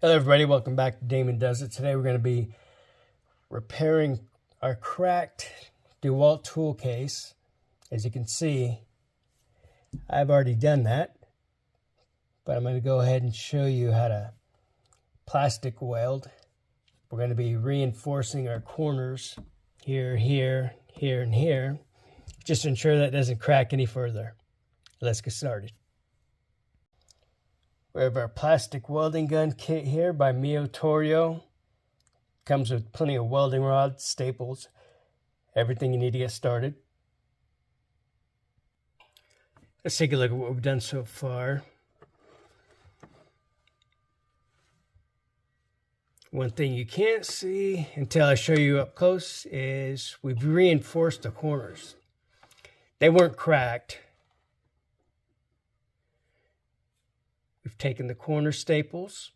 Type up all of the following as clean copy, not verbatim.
Hello everybody, welcome back to Damon Does It. Today we're going to be repairing our cracked Dewalt tool case. As you can see, I've already done that, but I'm going to go ahead and show you how to plastic weld. We're going to be reinforcing our corners here, here, here, and here, just to ensure that it doesn't crack any further. Let's get started. We have our plastic welding gun kit here by Mio Torio. Comes with plenty of welding rods, staples, everything you need to get started. Let's take a look at what we've done so far. One thing you can't see until I show you up close is we've reinforced the corners. They weren't cracked. We've taken the corner staples.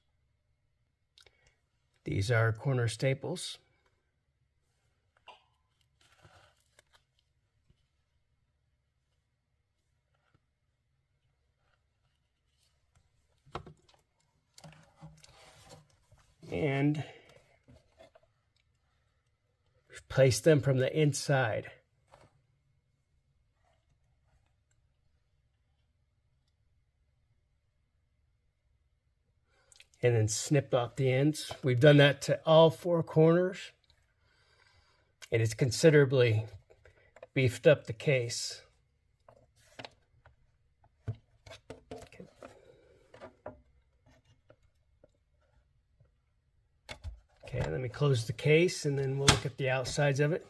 These are corner staples. And we've placed them from the inside. And then snipped off the ends. We've done that to all four corners. And it's considerably beefed up the case. Okay, let me close the case and then we'll look at the outsides of it.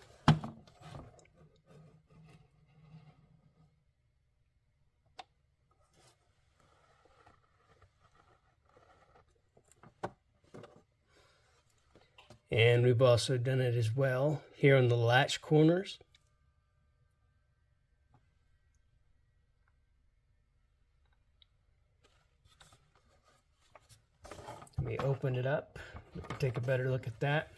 And we've also done it as well here on the latch corners. Let me open it up. Take a better look at that.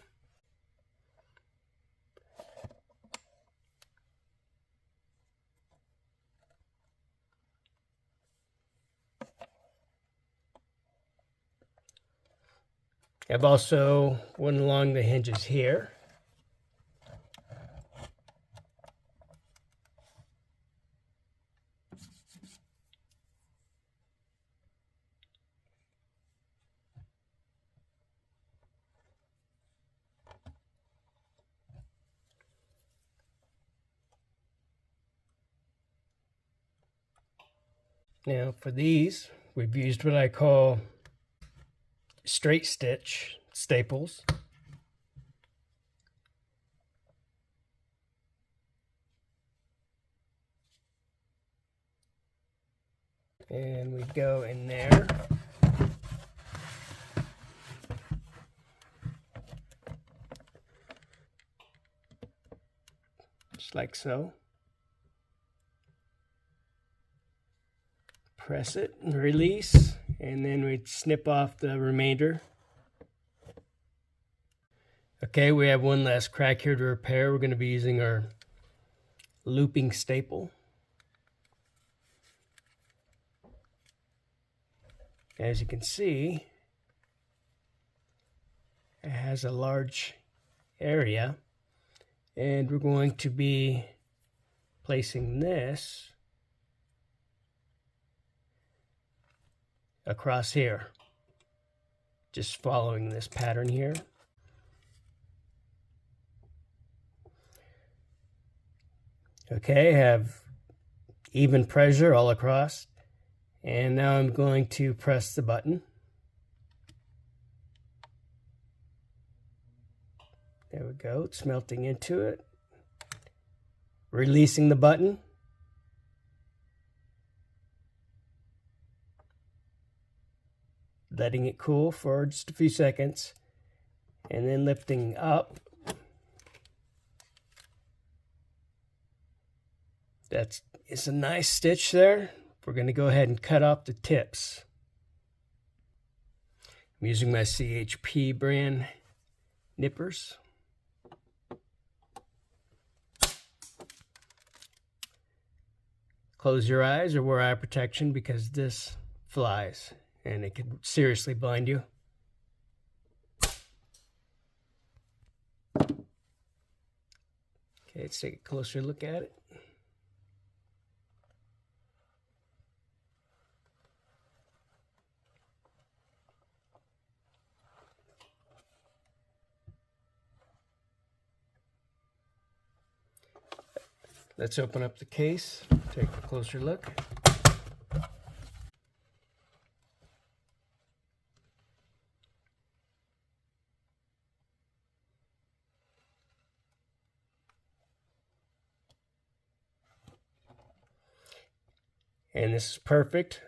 I've also went along the hinges here. Now for these, we've used what I call straight stitch staples. And we go in there. Just like so. Press it and release, and then we snip off the remainder. Okay, we have one last crack here to repair. We're going to be using our looping staple. As you can see, it has a large area, and we're going to be placing this across here, just following this pattern here. Okay, I have even pressure all across, and now I'm going to press the button. There we go, it's melting into it. Releasing the button. Letting it cool for just a few seconds, and then lifting up. It's a nice stitch there. We're going to go ahead and cut off the tips. I'm using my CHP brand nippers. Close your eyes or wear eye protection because this flies and it can seriously blind you. Okay, let's take a closer look at it. Let's open up the case, take a closer look. And this is perfect.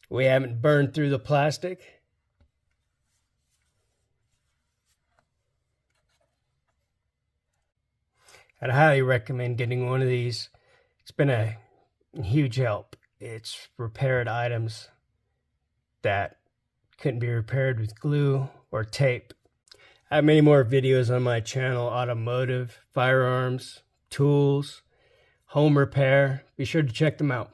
We haven't burned through the plastic. I'd highly recommend getting one of these. It's been a huge help. It's repaired items that couldn't be repaired with glue or tape. I have many more videos on my channel: automotive, firearms, tools, home repair. Be sure to check them out.